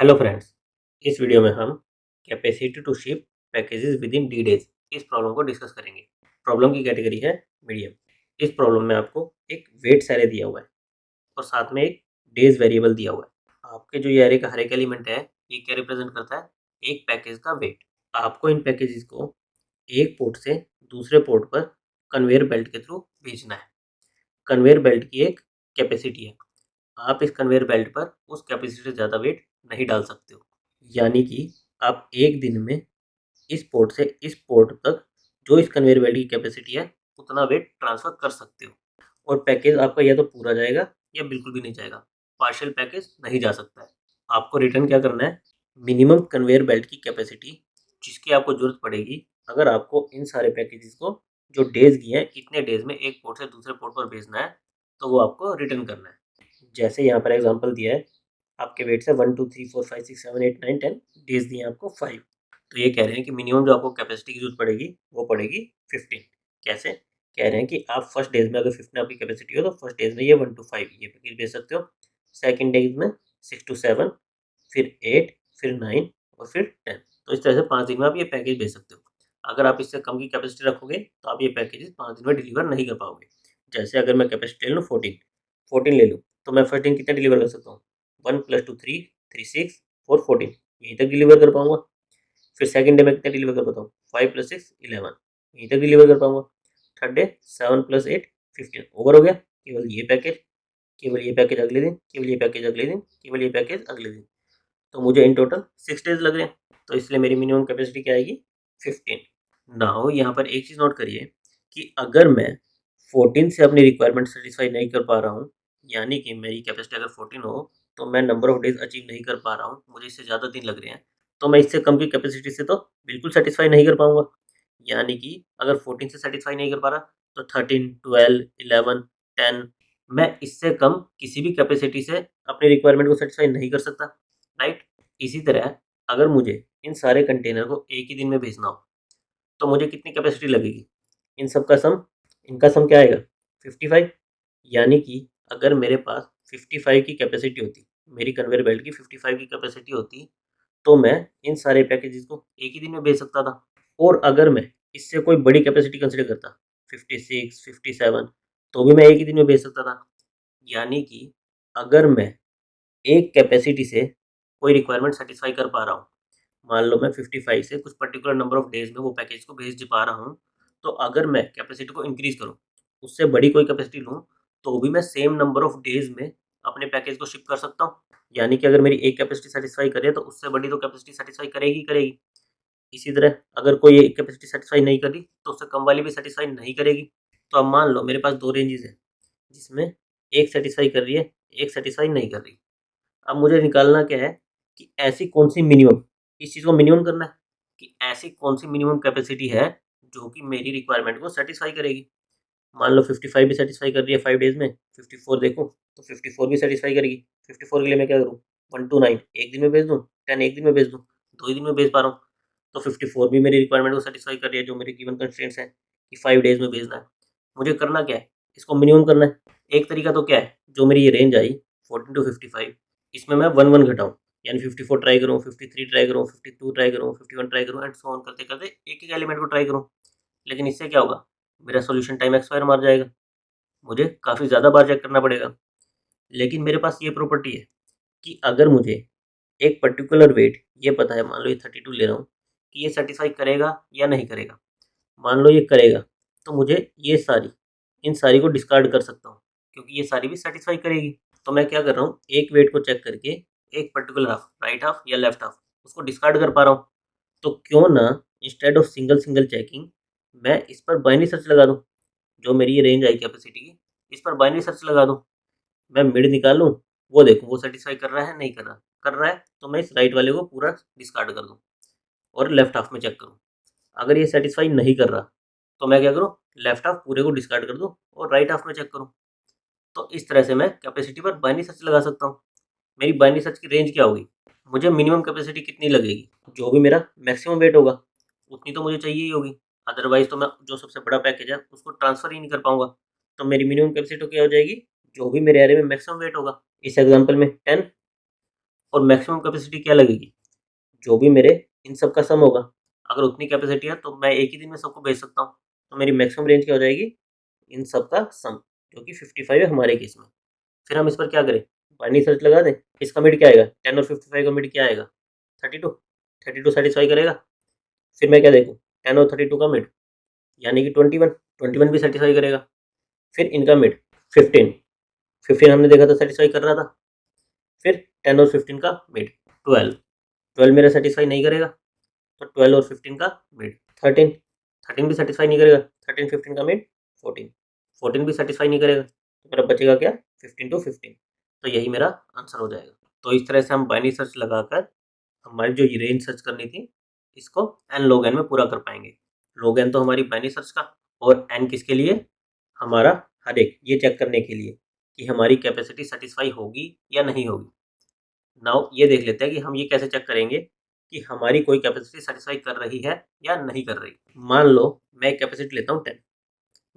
Hello friends, इस video में हम capacity to ship packages within D days इस प्रॉब्लम को डिस्कस करेंगे। प्रॉब्लम की कैटेगरी है मीडियम। इस प्रॉब्लम में आपको एक वेट एरे दिया हुआ है और साथ में एक डेज वेरिएबल दिया हुआ है। आपके जो ये एरे का हर एक एलिमेंट है, ये क्या रिप्रेजेंट करता है? एक पैकेज का वेट। आपको इन पैकेजेस को एक पोर्ट से दूसरे पोर्ट पर कन्वेयर बेल्ट के थ्रू भेजना है। कन्वेयर बेल्ट की एक कैपेसिटी है। आप इस कन्वेयर बेल्ट पर उस कैपेसिटी से ज़्यादा वेट नहीं डाल सकते हो। यानी कि आप एक दिन में इस पोर्ट से इस पोर्ट तक जो इस कन्वेयर बेल्ट की कैपेसिटी है उतना वेट ट्रांसफ़र कर सकते हो। और पैकेज आपका या तो पूरा जाएगा या बिल्कुल भी नहीं जाएगा। पार्शियल पैकेज नहीं जा सकता है। आपको रिटर्न क्या करना है? मिनिमम कन्वेयर बेल्ट की कैपेसिटी जिसकी आपको ज़रूरत पड़ेगी अगर आपको इन सारे पैकेजेस को जो डेज़ दिए हैं इतने डेज़ में एक पोर्ट से दूसरे पोर्ट पर भेजना है, तो वो आपको रिटर्न करना है। जैसे यहाँ पर एग्जांपल दिया है, आपके वेट से 1 2 3 4 5 6 7 8 9 10 डेज़ दिए हैं आपको 5। तो ये कह रहे हैं कि मिनिमम जो आपको कैपेसिटी की ज़रूरत पड़ेगी वो पड़ेगी 15। कैसे? कह रहे हैं कि आप फर्स्ट डेज़ में अगर 15 आपकी कैपेसिटी हो तो फर्स्ट डेज़ में ये 1 to 5 ये पैकेज भेज सकते हो। सेकंड डेज़ में 6 to 7, फिर 8, फिर 9 और फिर 10। तो इस तरह से 5 दिन में आप ये पैकेज भेज सकते हो। अगर आप इससे कम की कैपेसिटी रखोगे तो आप ये पैकेजेस 5 दिन में डिलीवर नहीं कर पाओगे। जैसे अगर मैं कैपेसिटी ले लूँ 14 ले लूँ, तो मैं फर्स्ट दिन कितना डिलीवर कर सकता हूँ? 1 + 2 3, 3 6 4 14 यहीं तक डिलीवर कर पाऊँगा। फिर सेकंड डे में कितना डिलीवर कर पाता हूँ? 5 + 6 11 यहीं तक डिलीवर कर पाऊँगा। थर्ड डे 7 + 8 15 ओवर हो गया। केवल ये पैकेज, केवल ये पैकेज अगले दिन, केवल ये पैकेज अगले दिन, केवल ये पैकेज अगले दिन। तो मुझे इन टोटल 6 डेज़ लग रहे हैं। तो इसलिए मेरी मिनिमम कैपेसिटी क्या आएगी? 15। नाउ यहाँ पर एक चीज़ नोट करिए कि अगर मैं 14 से अपनी रिक्वायरमेंट सेटिस्फाई नहीं कर पा रहा हूँ, यानी कि मेरी कैपेसिटी अगर 14 हो, तो मैं नंबर ऑफ डेज़ अचीव नहीं कर पा रहा हूँ, मुझे इससे ज़्यादा दिन लग रहे हैं, तो मैं इससे कम की कैपेसिटी से तो बिल्कुल सेटिस्फाई नहीं कर पाऊँगा। यानी कि अगर 14 से सेटिस्फाई नहीं कर पा रहा, तो 13, 12, 11, 10 मैं इससे कम किसी भी कैपेसिटी से अपनी रिक्वायरमेंट को सेटिस्फाई नहीं कर सकता, राइट? इसी तरह अगर मुझे इन सारे कंटेनर को एक ही दिन में भेजना हो, तो मुझे कितनी कैपेसिटी लगेगी? इन सब का सम, इनका सम क्या आएगा? 55। यानी कि अगर मेरे पास 55 की कैपेसिटी होती, मेरी कन्वेयर बेल्ट की 55 की कैपेसिटी होती, तो मैं इन सारे पैकेजेस को एक ही दिन में भेज सकता था। और अगर मैं इससे कोई बड़ी कैपेसिटी कंसीडर करता, 56, 57, तो भी मैं एक ही दिन में भेज सकता था। यानी कि अगर मैं एक कैपेसिटी से कोई रिक्वायरमेंट सेटिस्फाई कर पा रहा हूँ, मान लो मैं 55 से कुछ पर्टिकुलर नंबर ऑफ डेज़ में वो पैकेज को भेज पा रहा हूँ, तो अगर मैं कैपेसिटी को इंक्रीज़ करूँ, उससे बड़ी कोई कैपेसिटी लूँ, तो भी मैं सेम नंबर ऑफ डेज़ में अपने पैकेज को शिप कर सकता हूँ। यानी कि अगर मेरी एक कैपेसिटी सैटिस्फाई करे, तो उससे बड़ी तो कैपेसिटी सैटिस्फाई करेगी ही करेगी। इसी तरह अगर कोई एक कैपेसिटी सैटिस्फाई नहीं कर रही, तो उससे कम वाली भी सैटिस्फाई नहीं करेगी। तो अब मान लो मेरे पास 2 रेंजेज़ हैं, जिसमें एक सैटिस्फाई कर रही है, एक सैटिस्फाई नहीं कर रही। अब मुझे निकालना क्या है कि ऐसी कौन-सी मिनिमम, इस चीज़ को मिनिमम करना है कि ऐसी कौन-सी मिनिमम कैपेसिटी है जो कि मेरी रिक्वायरमेंट को सैटिस्फाई करेगी। मान लो 55 भी सैटिस्फाई कर रही है 5 डेज़ में, 54 देखूँ तो 54 भी सैटिस्फाई करेगी। 54 के लिए मैं क्या करूँ? 1 to 9 एक दिन में भेज दूँ, 10 एक दिन में भेज दूँ, 2 ही दिन में भेज पा रहा हूँ। तो 54 भी मेरी रिक्वायरमेंट को सैटिस्फाई कर रही है जो मेरी गिवन कंस्ट्रेंट्स हैं कि 5 डेज़ में भेजना है। मुझे करना क्या है? इसको मिनिमम करना है। एक तरीका तो क्या है, जो मेरी ये रेंज आई 14 to 55, इसमें मैं 1-1 घटाऊँ, यानी 54 ट्राई करूँ, 53 ट्राई करूँ, 52 ट्राई करूँ, 51 ट्राई करूँ एंड सो ऑन करते-करते एक-एक एलिमेंट को ट्राई करूँ। लेकिन इससे क्या होगा? मेरा सॉल्यूशन टाइम एक्सपायर मार जाएगा। मुझे काफ़ी ज़्यादा बार चेक करना पड़ेगा। लेकिन मेरे पास ये प्रॉपर्टी है कि अगर मुझे एक पर्टिकुलर वेट ये पता है, मान लो ये 32 ले रहा हूँ, कि ये सैटिस्फाई करेगा या नहीं करेगा। मान लो ये करेगा, तो मुझे ये सारी, इन सारी को डिस्कार्ड कर सकता हूँ, क्योंकि ये सारी भी सैटिस्फाई करेगी। तो मैं क्या कर रहा हूँ, एक वेट को चेक करके एक पर्टिकुलर हाफ, राइट हाफ या लेफ्ट हाफ, उसको डिस्कार्ड कर पा रहा हूँ। तो क्यों ना इंस्टेड ऑफ सिंगल चेकिंग मैं इस पर बाइनरी सर्च लगा दूँ, जो मेरी ये रेंज आई कैपेसिटी की, इस पर बाइनरी सर्च लगा दूँ। मैं मिड निकालूँ, वो देखूँ वो सैटिस्फाई कर रहा है, नहीं कर रहा। कर रहा है तो मैं इस राइट वाले को पूरा डिस्कार्ड कर दूँ और लेफ्ट हाफ में चेक करूँ। अगर ये सैटिस्फाई नहीं कर रहा, तो मैं क्या करूँ, लेफ्ट हाफ पूरे को डिस्कार्ड कर दूँ और राइट हाफ में चेक करूँ। तो इस तरह से मैं कैपेसिटी पर बाइनरी सर्च लगा सकता हूँ। मेरी बाइनरी सर्च की रेंज क्या होगी? मुझे मिनिमम कैपेसिटी कितनी लगेगी? जो भी मेरा मैक्सिमम वेट होगा, उतनी तो मुझे चाहिए ही होगी। अदरवाइज़ तो मैं जो सबसे बड़ा पैकेज है, उसको ट्रांसफ़र ही नहीं कर पाऊँगा। तो मेरी मिनिमम कैपेसिटी क्या हो जाएगी? जो भी मेरे एरे में मैक्सिमम वेट होगा। इस एग्ज़ाम्पल में 10, और मैक्सिमम कैपेसिटी क्या लगेगी, जो भी मेरे इन सब का सम होगा। अगर उतनी कैपेसिटी है तो मैं एक ही दिन में सबको भेज सकता हूँ, तो मेरी मैक्सिमम रेंज क्या हो जाएगी, इन सब का सम, जो कि 55 है हमारे केस में। फिर हम इस पर क्या करें, बाइनरी सर्च लगा दें। इसका मिड क्या आएगा, 10 और 55 का मिड क्या आएगा, 32। 32 सेटिस्फाई करेगा। फिर मैं क्या देखूँ, 10 और 32 का मिड यानी कि 21। 21 भी सेटिस्फाई करेगा। फिर इनका मिड 15। 15 हमने देखा था सेटिस्फाई कर रहा था। फिर 10 और 15 का मिड 12। 12 मेरा सेटिस्फाई नहीं करेगा, तो 12 और 15 का मिड 13। 13 भी सेटिस्फाई नहीं करेगा। 13 15 का मिड 14। 14 भी सेटिस्फाई नहीं करेगा, तो मेरा बचेगा क्या, 15 टू 15। तो यही मेरा आंसर हो जाएगा। तो इस तरह से हम बाइनरी सर्च लगाकर हमारी जो ये रेंज सर्च करनी थी, इसको एन लॉग एन में पूरा कर पाएंगे। लॉग एन तो हमारी बाइनरी सर्च का, और एन किसके लिए, हमारा हर एक ये चेक करने के लिए कि हमारी कैपेसिटी सेटिस्फाई होगी या नहीं होगी। नाउ ये देख लेते हैं कि हम ये कैसे चेक करेंगे कि हमारी कोई कैपेसिटी सेटिस्फाई कर रही है या नहीं कर रही। मान लो मैं एक कैपेसिटी लेता हूँ 10।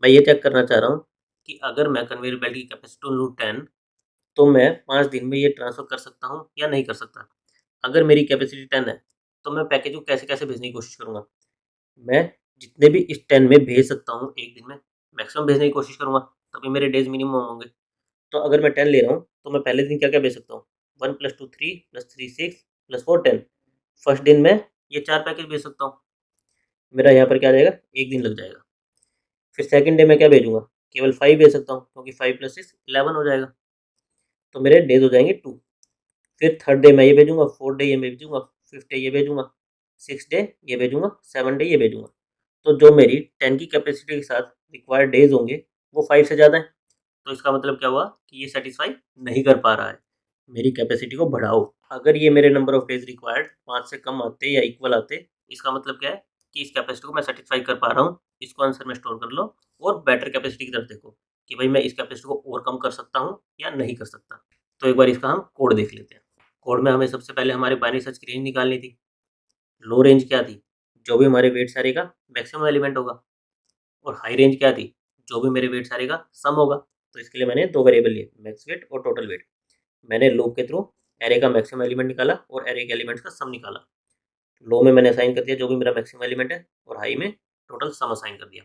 मैं ये चेक करना चाह रहा हूँ कि अगर मैं कन्वेयर बेल्ट की कैपेसिटी लूँ 10, तो मैं 5 दिन में ये ट्रांसफ़र कर सकता हूँ या नहीं कर सकता। अगर मेरी कैपेसिटी 10 है, तो मैं पैकेज को कैसे-कैसे भेजने की कोशिश करूँगा। मैं जितने भी इस 10 में भेज सकता हूँ एक दिन में, मैक्सिमम भेजने की कोशिश करूँगा, तभी मेरे डेज़ मिनिमम होंगे। तो अगर मैं 10 ले रहा हूँ, तो मैं पहले दिन क्या-क्या भेज सकता हूँ, 1 + 2 3 + 3 6 + 4 10। फर्स्ट दिन मैं ये 4 पैकेज भेज सकता हूँ। मेरा यहाँ पर क्या आ जाएगा, 1 दिन लग जाएगा। फिर सेकंड डे मैं क्या भेजूँगा, केवल 5 भेज सकता हूँ, क्योंकि 5 + 6 11 हो जाएगा। तो मेरे डेज़ हो जाएँगे 2। फिर थर्ड डे मैं ये भेजूँगा, फोर्थ डे ये भेजूँगा, फिफ्थ डे ये भेजूँगा, सिक्स्थ डे ये भेजूँगा, सेवन्थ डे ये भेजूँगा। तो जो मेरी 10 की कैपेसिटी के साथ रिक्वायर्ड डेज़ होंगे, वो 5 से ज़्यादा हैं। तो इसका मतलब क्या हुआ कि ये सैटिस्फाई नहीं कर पा रहा है। मेरी कैपेसिटी को बढ़ाओ। अगर ये मेरे नंबर ऑफ डेज़ रिक्वायर्ड 5 से कम आते या इक्वल आते, इसका मतलब क्या है कि इस कैपेसिटी को मैं सैटिस्फाई कर पा रहा हूँ। इसको आंसर में स्टोर कर लो और बेटर कैपेसिटी की तरफ देखो कि भाई मैं इस कैपेसिटी को ओवरकम कर सकता हूँ या नहीं कर सकता। तो एक बार इसका हम कोड देख लेते हैं। कोड में हमें सबसे पहले हमारे बाइनरी सर्च की रेंज निकालनी थी। लो रेंज क्या थी, जो भी हमारे वेट सारे का मैक्सिमम एलिमेंट होगा। और हाई रेंज क्या थी, जो भी मेरे वेट सारे का सम होगा। तो इसके लिए मैंने 2 वेरिएबल लिए, मैक्स वेट और टोटल वेट। मैंने लूप के थ्रू एरे का मैक्सिमम एलिमेंट निकाला और एरे के एलिमेंट्स का सम निकाला। लो में मैंने असाइन कर दिया जो भी मेरा मैक्सिमम एलिमेंट है, और हाई में टोटल सम असाइन कर दिया।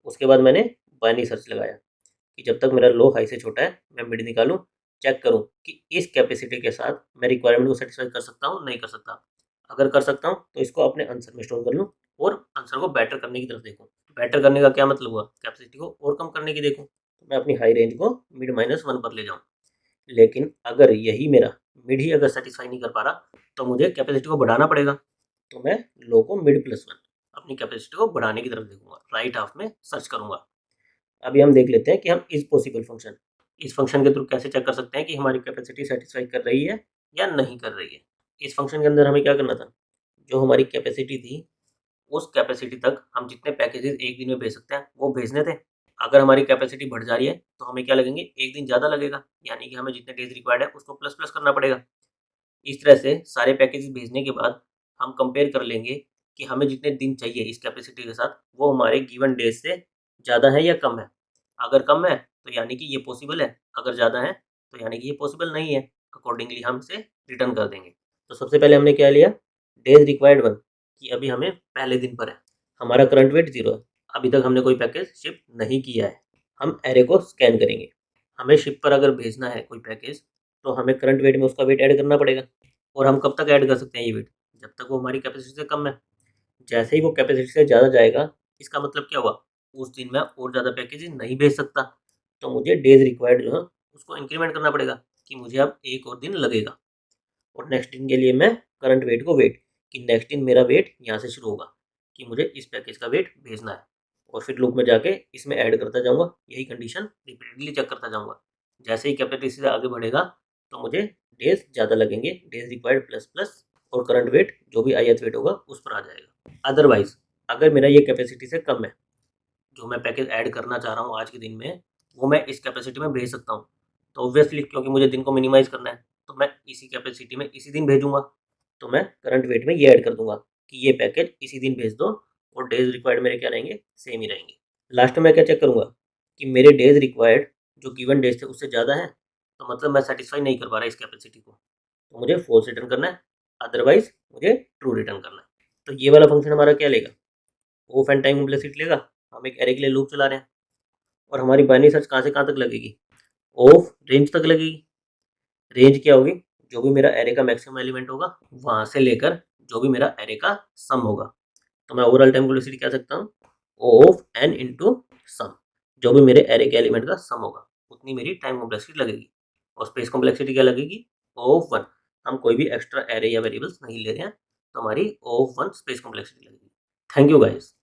उसके बाद मैंने बाइनरी सर्च लगाया कि जब तक मेरा लो हाई से छोटा है, मैं मिड निकालूँ, चेक करूँ कि इस कैपेसिटी के साथ मैं रिक्वायरमेंट को सेटिस्फाई कर सकता हूँ, नहीं कर सकता। अगर कर सकता हूँ, तो इसको अपने आंसर में स्टोर कर लूँ और आंसर को बेटर करने की तरफ देखूँ। बेटर करने का क्या मतलब हुआ, कैपेसिटी को और कम करने की देखूँ। तो मैं अपनी हाई रेंज को मिड -1 पर ले जाऊँ। लेकिन अगर यही मेरा मिड ही अगर सेटिस्फाई नहीं कर पा रहा, तो मुझे कैपेसिटी को बढ़ाना पड़ेगा। तो मैं लो को मिड +1 अपनी कैपेसिटी को बढ़ाने की तरफ देखूँगा, राइट हाफ में सर्च करूँगा। अभी हम देख लेते हैं कि हम इस पॉसिबल फंक्शन, इस फंक्शन के थ्रू कैसे चेक कर सकते हैं कि हमारी कैपेसिटी सेटिस्फाई कर रही है या नहीं कर रही है। इस फंक्शन के अंदर हमें क्या करना था, जो हमारी कैपेसिटी थी, उस कैपेसिटी तक हम जितने पैकेजेस एक दिन में भेज सकते हैं, वो भेजने थे। अगर हमारी कैपेसिटी बढ़ जा रही है, तो हमें क्या लगेंगे, एक दिन ज़्यादा लगेगा, यानी कि हमें जितने डेज़ रिक्वायर्ड है, उसको प्लस प्लस करना पड़ेगा। इस तरह से सारे पैकेजेस भेजने के बाद हम कंपेयर कर लेंगे कि हमें जितने दिन चाहिए इस कैपेसिटी के साथ, वो हमारे गिवन डेज से ज़्यादा है या कम है। अगर कम है, तो यानी कि ये पॉसिबल है, अगर ज़्यादा है, तो यानी कि ये पॉसिबल नहीं है। अकॉर्डिंगली हम इसे रिटर्न कर देंगे। तो सबसे पहले हमने क्या लिया, डेज़ रिक्वायर्ड 1, कि अभी हमें पहले दिन पर है। हमारा करंट वेट 0 है, अभी तक हमने कोई पैकेज शिप नहीं किया है। हम एरे को स्कैन करेंगे। हमें शिप पर अगर भेजना है कोई पैकेज, तो हमें करंट वेट में उसका वेट ऐड करना पड़ेगा। और हम कब तक ऐड कर सकते हैं ये वेट, जब तक वो हमारी कैपेसिटी से कम है। जैसे ही वो कैपेसिटी से ज़्यादा जाएगा, इसका मतलब क्या हुआ, उस दिन मैं और ज़्यादा पैकेजेस नहीं भेज सकता। तो मुझे डेज़ रिक्वायर्ड जो है, उसको इंक्रीमेंट करना पड़ेगा कि मुझे अब 1 और दिन लगेगा। और नेक्स्ट दिन के लिए मैं करंट वेट को वेट, कि नेक्स्ट दिन मेरा वेट यहाँ से शुरू होगा कि मुझे इस पैकेज का वेट भेजना है। और फिर लूप में जाके इसमें ऐड करता जाऊँगा, यही कंडीशन रिपीटेडली चेक करता जाऊँगा। जैसे ही कैपेसिटी से आगे बढ़ेगा, तो मुझे डेज़ ज़्यादा लगेंगे, डेज़ रिक्वायर्ड प्लस प्लस, और करंट वेट जो भी ith वेट होगा उस पर आ जाएगा। अदरवाइज़ अगर मेरा ये कैपेसिटी से कम है, जो मैं पैकेज ऐड करना चाह रहा हूँ आज के दिन में, वो मैं इस कैपेसिटी में भेज सकता हूँ। तो ऑब्वियसली क्योंकि मुझे दिन को मिनिमाइज़ करना है, तो मैं इसी कैपेसिटी में इसी दिन भेजूँगा। तो मैं करंट वेट में ये ऐड कर दूँगा कि ये पैकेज इसी दिन भेज दो, और डेज़ रिक्वायर्ड मेरे क्या रहेंगे, सेम ही रहेंगे। लास्ट में मैं क्या चेक करूँगा कि मेरे डेज़ रिक्वायर्ड जो गिवन डेज़ थे उससे ज़्यादा है, तो मतलब मैं सैटिस्फाई नहीं कर पा रहा इस कैपेसिटी को। तो मुझे फॉल्स रिटर्न करना है, अदरवाइज मुझे ट्रू रिटर्न करना है। तो ये वाला फंक्शन हमारा क्या लेगा, ऑफ एंड टाइम कॉम्प्लेक्सिटी लेगा। हम एक एरे के लिए लूप चला रहे हैं और हमारी बाइनरी सर्च कहाँ से कहाँ तक लगेगी, ऑफ रेंज तक लगेगी। रेंज क्या होगी, जो भी मेरा एरे का मैक्सिमम एलिमेंट होगा वहां से लेकर जो भी मेरा एरे का सम होगा। तो मैं ओवरऑल टाइम कॉम्प्लेक्सिटी कह सकता हूँ ऑफ एन इंटू सम, जो भी मेरे एरे के एलिमेंट का सम होगा उतनी मेरी टाइम कॉम्प्लेक्सिटी लगेगी। और स्पेस कॉम्प्लेक्सिटी क्या लगेगी, ऑफ वन। हम कोई भी एक्स्ट्रा एरे या वेरिएबल्स नहीं ले रहे हैं, तो हमारी ऑफ वन स्पेस कॉम्प्लेक्सिटी लगेगी। Thank you guys.